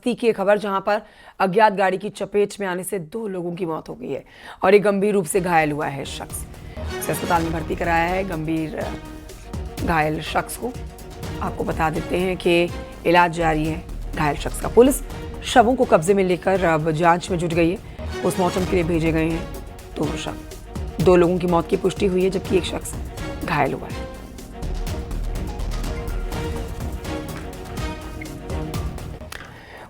बस्ती की खबर, जहां पर अज्ञात गाड़ी की चपेट में आने से 2 लोगों की मौत हो गई है और एक गंभीर रूप से घायल हुआ है शख्स। उसे अस्पताल में भर्ती कराया है। गंभीर घायल शख्स को आपको बता देते हैं कि इलाज जारी है घायल शख्स का। पुलिस शवों को कब्जे में लेकर अब जांच में जुट गई है। पोस्टमार्टम के लिए भेजे गए हैं दोनों शव। 2 लोगों की मौत की पुष्टि हुई है जबकि एक शख्स घायल हुआ है।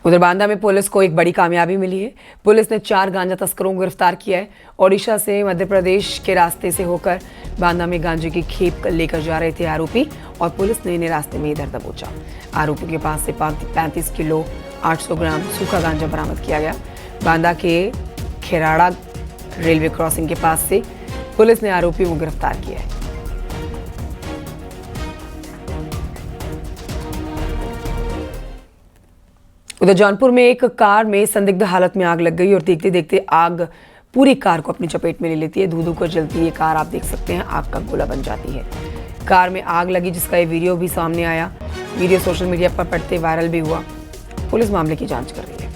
उधर बांदा में पुलिस को एक बड़ी कामयाबी मिली है। पुलिस ने 4 गांजा तस्करों को गिरफ्तार किया है। ओडिशा से मध्य प्रदेश के रास्ते से होकर बांदा में गांजे की खेप लेकर जा रहे थे आरोपी और पुलिस ने इन्हें रास्ते में इधर दबोचा। आरोपी के पास से 35 किलो 800 ग्राम सूखा गांजा बरामद किया गया। बांदा के खेराड़ा रेलवे क्रॉसिंग के पास से पुलिस ने आरोपियों को गिरफ्तार किया है। उधर जौनपुर में एक कार में संदिग्ध हालत में आग लग गई और देखते देखते आग पूरी कार को अपनी चपेट में ले लेती है। धू-धू कर जलती ये कार, आप देख सकते हैं, आग का गोला बन जाती है। कार में आग लगी जिसका ये वीडियो भी सामने आया। वीडियो सोशल मीडिया पर पड़ते वायरल भी हुआ। पुलिस मामले की जांच कर रही है।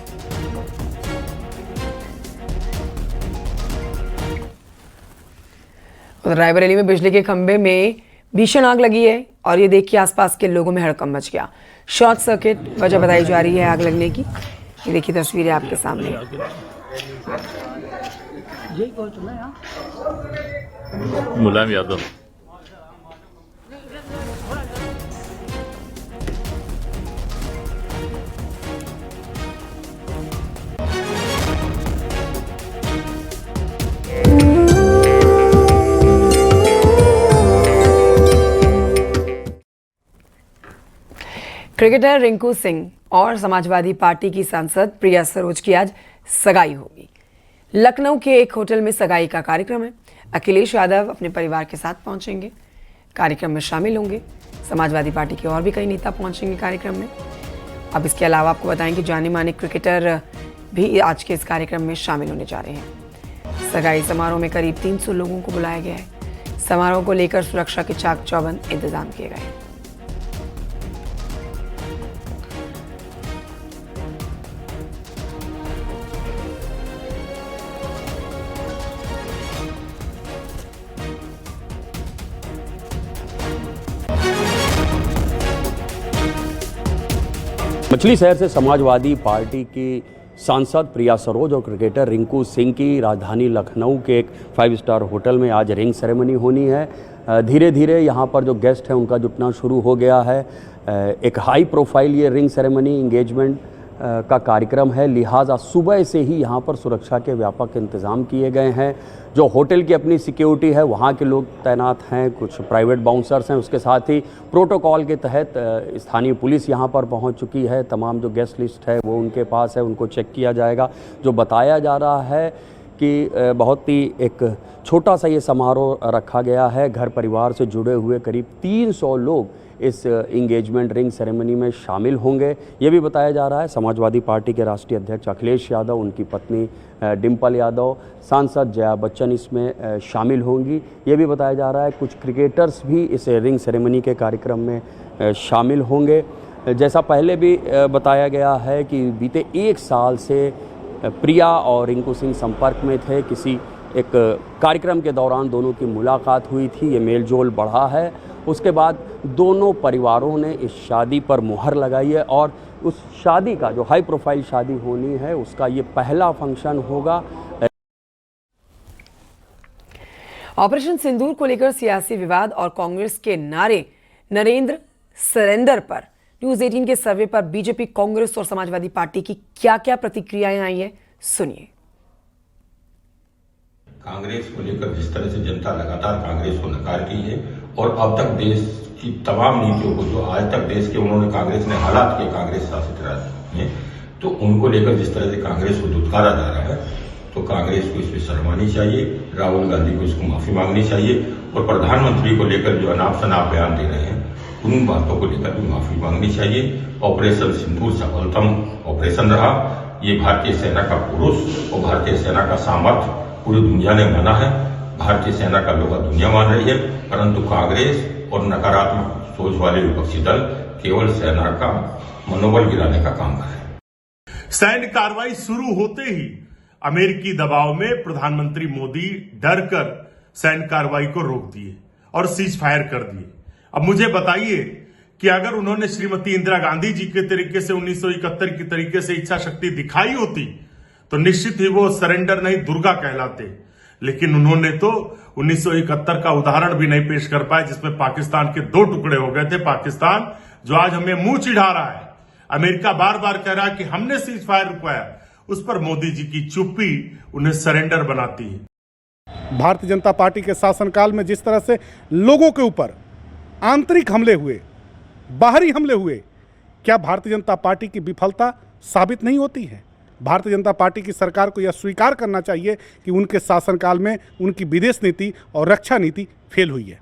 उधर रायबरेली में बिजली के खंभे में भीषण आग लगी है और ये देख के आसपास के लोगों में हड़कंप मच गया। शॉर्ट सर्किट वजह बताई जा रही है आग लगने की। ये देखिए तस्वीरें आपके सामने। मुलायम यादव। क्रिकेटर रिंकू सिंह और समाजवादी पार्टी की सांसद प्रिया सरोज की आज सगाई होगी। लखनऊ के एक होटल में सगाई का कार्यक्रम है। अखिलेश यादव अपने परिवार के साथ पहुंचेंगे, कार्यक्रम में शामिल होंगे। समाजवादी पार्टी के और भी कई नेता पहुंचेंगे कार्यक्रम में। अब इसके अलावा आपको बताएं कि जाने माने क्रिकेटर भी आज के इस कार्यक्रम में शामिल होने जा रहे हैं। सगाई समारोह में करीब 300 लोगों को बुलाया गया है। समारोह को लेकर सुरक्षा के चाक चौबंद इंतजाम किए गए हैं। मछली शहर से समाजवादी पार्टी की सांसद प्रिया सरोज और क्रिकेटर रिंकू सिंह की राजधानी लखनऊ के एक 5 स्टार होटल में आज रिंग सेरेमनी होनी है। धीरे धीरे यहाँ पर जो गेस्ट हैं उनका जुटना शुरू हो गया है। एक हाई प्रोफाइल ये रिंग सेरेमनी इंगेजमेंट का कार्यक्रम है, लिहाजा सुबह से ही यहाँ पर सुरक्षा के व्यापक इंतज़ाम किए गए हैं। जो होटल की अपनी सिक्योरिटी है वहाँ के लोग तैनात हैं, कुछ प्राइवेट बाउंसर्स हैं, उसके साथ ही प्रोटोकॉल के तहत स्थानीय पुलिस यहाँ पर पहुँच चुकी है। तमाम जो गेस्ट लिस्ट है वो उनके पास है, उनको चेक किया जाएगा। जो बताया जा रहा है कि बहुत ही एक छोटा सा ये समारोह रखा गया है। घर परिवार से जुड़े हुए करीब 300 लोग इस इंगेजमेंट रिंग सेरेमनी में शामिल होंगे। ये भी बताया जा रहा है समाजवादी पार्टी के राष्ट्रीय अध्यक्ष अखिलेश यादव, उनकी पत्नी डिम्पल यादव, सांसद जया बच्चन इसमें शामिल होंगी। ये भी बताया जा रहा है कुछ क्रिकेटर्स भी इस रिंग सेरेमनी के कार्यक्रम में शामिल होंगे। जैसा पहले भी बताया गया है कि बीते 1 साल से प्रिया और रिंकू सिंह संपर्क में थे। किसी एक कार्यक्रम के दौरान दोनों की मुलाकात हुई थी, ये मेलजोल बढ़ा है। उसके बाद दोनों परिवारों ने इस शादी पर मुहर लगाई है और उस शादी का जो हाई प्रोफाइल शादी होनी है उसका ये पहला फंक्शन होगा। ऑपरेशन सिंदूर को लेकर सियासी विवाद और कांग्रेस के नारे नरेंद्र सरेंडर पर न्यूज 18 के सर्वे पर बीजेपी, कांग्रेस और समाजवादी पार्टी की क्या-क्या प्रतिक्रियाएं आई है, सुनिए। कांग्रेस को लेकर जिस तरह से जनता लगातार कांग्रेस को नकारती है और अब तक देश की तमाम नीतियों को जो आज तक देश के उन्होंने कांग्रेस ने हालात किए कांग्रेस शासित राज्य में, तो उनको लेकर जिस तरह से कांग्रेस को दुत्कारा जा रहा है, तो कांग्रेस को इसमें शर्मानी चाहिए। राहुल गांधी को इसको माफी मांगनी चाहिए और प्रधानमंत्री को लेकर जो अनाप शनाप बयान दे रहे हैं उन बातों को लेकर भी माफी मांगनी चाहिए। ऑपरेशन सिंदूर सफलतम ऑपरेशन रहा। ये भारतीय सेना का पुरुष और भारतीय सेना का सामर्थ्य पूरी दुनिया ने माना है। भारतीय सेना का लोग दुनिया मान रही है, परंतु कांग्रेस और नकारात्मक सोच वाले विपक्षी दल केवल सेना का मनोबल गिराने का काम कर रहे हैं। सैन्य कार्रवाई शुरू होते ही अमेरिकी दबाव में प्रधानमंत्री मोदी डरकर सैन्य कार्रवाई को रोक दिए और सीज फायर कर दिए। अब मुझे बताइए कि अगर उन्होंने श्रीमती इंदिरा गांधी जी के तरीके से 1971 की तरीके से इच्छा शक्ति दिखाई होती तो निश्चित ही वो सरेंडर नहीं दुर्गा कहलाते, लेकिन उन्होंने तो 1971 का उदाहरण भी नहीं पेश कर पाए जिसमें पाकिस्तान के 2 टुकड़े हो गए थे। पाकिस्तान जो आज हमें मुंह चिढ़ा रहा है, अमेरिका बार बार कह रहा है कि हमने सीज फायर रुकवाया, उस पर मोदी जी की चुप्पी उन्हें सरेंडर बनाती है। भारतीय जनता पार्टी के शासनकाल में जिस तरह से लोगों के ऊपर आंतरिक हमले हुए, बाहरी हमले हुए, क्या भारतीय जनता पार्टी की विफलता साबित नहीं होती है? भारतीय जनता पार्टी की सरकार को यह स्वीकार करना चाहिए कि उनके शासनकाल में उनकी विदेश नीति और रक्षा नीति फेल हुई है।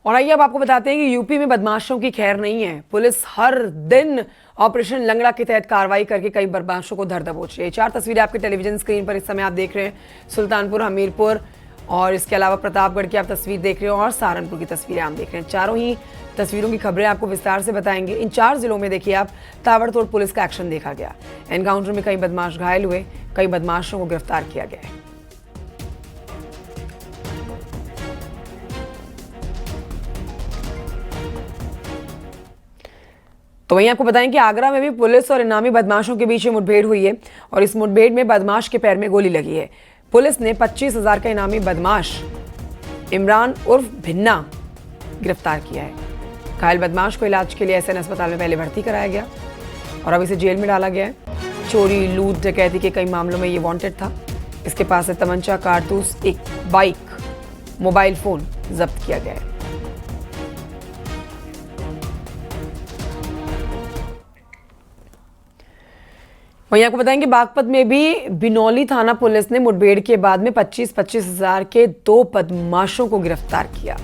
और आइए अब आपको बताते हैं कि यूपी में बदमाशों की खैर नहीं है। पुलिस हर दिन ऑपरेशन लंगड़ा के तहत कार्रवाई करके कई बदमाशों को धर दबोच रही है। 4 तस्वीरें आपके टेलीविजन स्क्रीन पर इस समय आप देख रहे हैं। सुल्तानपुर, हमीरपुर और इसके अलावा प्रतापगढ़ की आप तस्वीर देख रहे हो और सहारनपुर की तस्वीरें आप देख रहे हैं। चारों ही तस्वीरों की खबरें आपको विस्तार से बताएंगे। इन 4 जिलों में देखिए आप ताबड़तोड़ पुलिस का एक्शन देखा गया। एनकाउंटर में कई बदमाश घायल हुए, कई बदमाशों को गिरफ्तार किया गया है। तो वहीं आपको बताएं कि आगरा में भी पुलिस और इनामी बदमाशों के बीच मुठभेड़ हुई है और इस मुठभेड़ में बदमाश के पैर में गोली लगी है। पुलिस ने 25,000 का इनामी बदमाश इमरान उर्फ भिन्ना गिरफ्तार किया है। घायल बदमाश को इलाज के लिए एसएन अस्पताल में पहले भर्ती कराया गया और अब इसे जेल में डाला गया है। चोरी, लूट, डकैती के कई मामलों में ये वांटेड था। इसके पास से तमंचा, कारतूस, एक बाइक, मोबाइल फोन जब्त किया गया है। वहीं आपको बताएंगे बागपत में भी बिनौली थाना पुलिस ने मुठभेड़ के बाद में 25,000 के 2 बदमाशों को गिरफ्तार किया।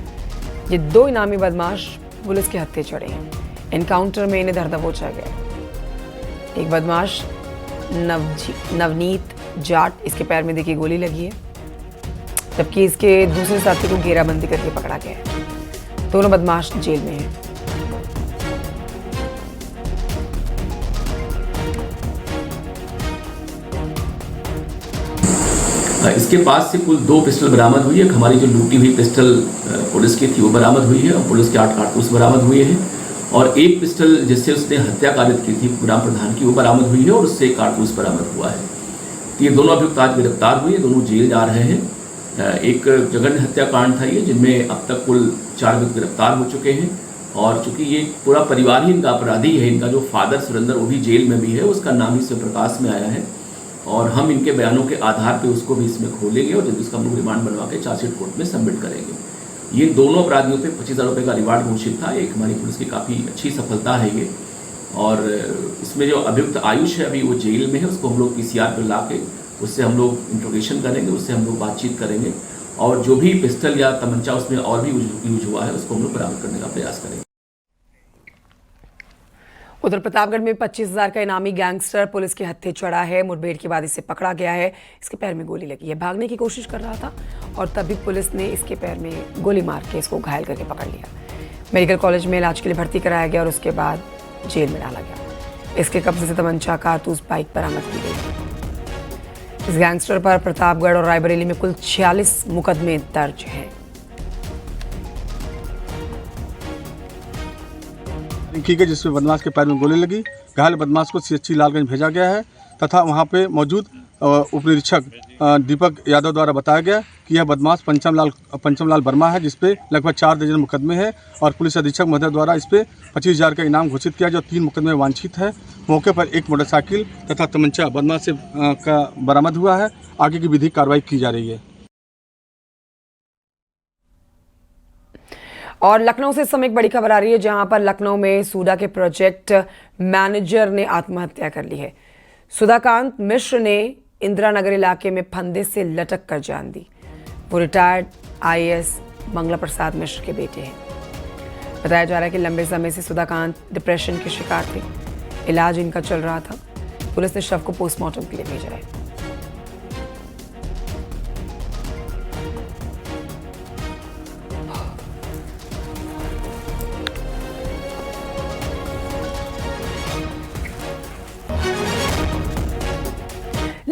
ये 2 इनामी बदमाश पुलिस के हत्थे चढ़े हैं। एनकाउंटर में इन्हें धर दबोचा गया। एक बदमाश नवनीत जाट, इसके पैर में देखिए गोली लगी है, जबकि इसके दूसरे साथी को घेराबंदी करके पकड़ा गया है। दोनों बदमाश जेल में हैं। इसके पास से कुल 2 पिस्टल बरामद हुई है। हमारी जो लूटी हुई पिस्टल पुलिस की थी वो बरामद हुई है और पुलिस के 8 कारतूस बरामद हुए हैं और एक पिस्टल जिससे उसने हत्या कारित की थी ग्राम प्रधान की वो बरामद हुई है और उससे एक कारतूस बरामद हुआ है। तो ये दोनों अभियुक्त आज गिरफ्तार हुए, दोनों जेल जा रहे हैं। एक जघन्य हत्याकांड था ये, जिनमें अब तक कुल 4 अभियुक्त गिरफ्तार हो चुके हैं और चूंकि ये पूरा परिवार ही इनका अपराधी है, इनका जो फादर सुरेंद्र वो भी जेल में भी है, उसका नाम ही से प्रकाश में आया है और हम इनके बयानों के आधार पे उसको भी इसमें खोलेंगे और जब उसका हम लोग रिमांड बनवा के चार्जशीट कोर्ट में सबमिट करेंगे। ये दोनों अपराधियों पे 25,000 रुपये का रिवार्ड घोषित था। एक हमारी पुलिस की काफ़ी अच्छी सफलता है ये और इसमें जो अभियुक्त आयुष है अभी वो जेल में है, उसको हम लोग PCR पर ला के उससे हम लोग इंट्रोगेशन करेंगे, उससे हम लोग बातचीत करेंगे और जो भी पिस्टल या तमंचा उसमें और भी यूज हुआ है उसको हम लोग बरामद करने का प्रयास करेंगे। उधर प्रतापगढ़ में 25,000 का इनामी गैंगस्टर पुलिस के हत्थे चढ़ा है। मुठभेड़ के बाद इसे पकड़ा गया है। इसके पैर में गोली लगी है। भागने की कोशिश कर रहा था और तभी पुलिस ने इसके पैर में गोली मार के इसको घायल करके पकड़ लिया। मेडिकल कॉलेज में इलाज के लिए भर्ती कराया गया और उसके बाद जेल में डाला गया। इसके कब्जे से तमंचा, कारतूस, बाइक बरामद की गई। इस गैंगस्टर पर प्रतापगढ़ और रायबरेली में कुल 46 मुकदमे दर्ज हैं। की गई जिसमें बदमाश के पैर में गोली लगी। घायल बदमाश को CHC लालगंज भेजा गया है तथा वहां पे मौजूद उप निरीक्षक दीपक यादव द्वारा बताया गया कि यह बदमाश पंचम लाल वर्मा है, जिसपे लगभग 4 दर्जन मुकदमे हैं और पुलिस अधीक्षक महोदय द्वारा इस पे 25,000 का इनाम घोषित किया, जो 3 मुकदमे वांछित है। मौके पर एक मोटरसाइकिल तथा तमंचा बदमाश से का बरामद हुआ है। आगे की विधिक कार्रवाई की जा रही है। और लखनऊ से इस समय एक बड़ी खबर आ रही है, जहां पर लखनऊ में सूडा के प्रोजेक्ट मैनेजर ने आत्महत्या कर ली है। सुधाकांत मिश्र ने इंदिरा नगर इलाके में फंदे से लटक कर जान दी। वो रिटायर्ड IAS मंगला प्रसाद मिश्र के बेटे हैं। बताया जा रहा है कि लंबे समय से सुधाकांत डिप्रेशन के शिकार थे। इलाज इनका चल रहा था। पुलिस ने शव को पोस्टमार्टम के लिए भेजा है।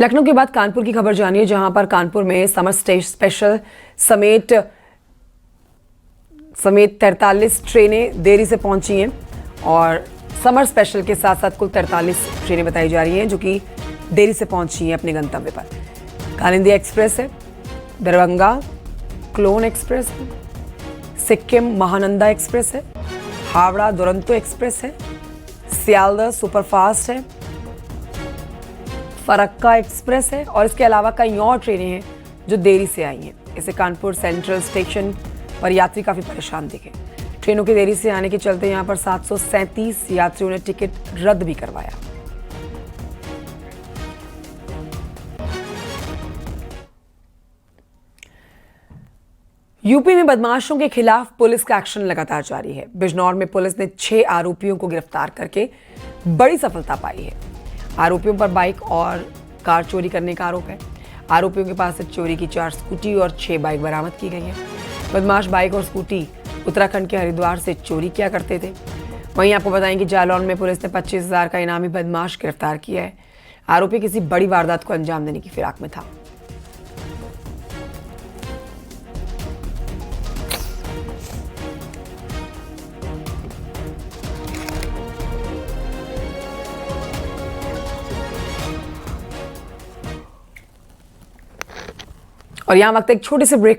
लखनऊ के बाद कानपुर की खबर जानिए, जहां पर कानपुर में समर स्पेशल समेत 43 ट्रेनें देरी से पहुंची हैं और समर स्पेशल के साथ साथ कुल 43 ट्रेनें बताई जा रही हैं जो कि देरी से पहुंची हैं अपने गंतव्य पर। कालिंदी एक्सप्रेस है, दरभंगा क्लोन एक्सप्रेस है, सिक्किम महानंदा एक्सप्रेस है, हावड़ा दुरंतो एक्सप्रेस है, सियालदह सुपरफास्ट है, फरक्का एक्सप्रेस है और इसके अलावा कई और ट्रेनें हैं जो देरी से आई हैं। इससे कानपुर सेंट्रल स्टेशन पर यात्री काफ़ी परेशान दिखे। ट्रेनों की देरी से आने के चलते यहां पर 737 यात्रियों ने टिकट रद्द भी करवाया। यूपी में बदमाशों के खिलाफ पुलिस का एक्शन लगातार जारी है। बिजनौर में पुलिस ने 6 आरोपियों को गिरफ्तार करके बड़ी सफलता पाई है। आरोपियों पर बाइक और कार चोरी करने का आरोप है। आरोपियों के पास से चोरी की 4 स्कूटी और 6 बाइक बरामद की गई है। बदमाश बाइक और स्कूटी उत्तराखंड के हरिद्वार से चोरी किया करते थे। वहीं आपको बताएं कि जालौन में पुलिस ने 25,000 का इनामी बदमाश गिरफ्तार किया है। आरोपी किसी बड़ी वारदात को अंजाम देने की फिराक में था। और यहां वक्त एक छोटे से ब्रेक का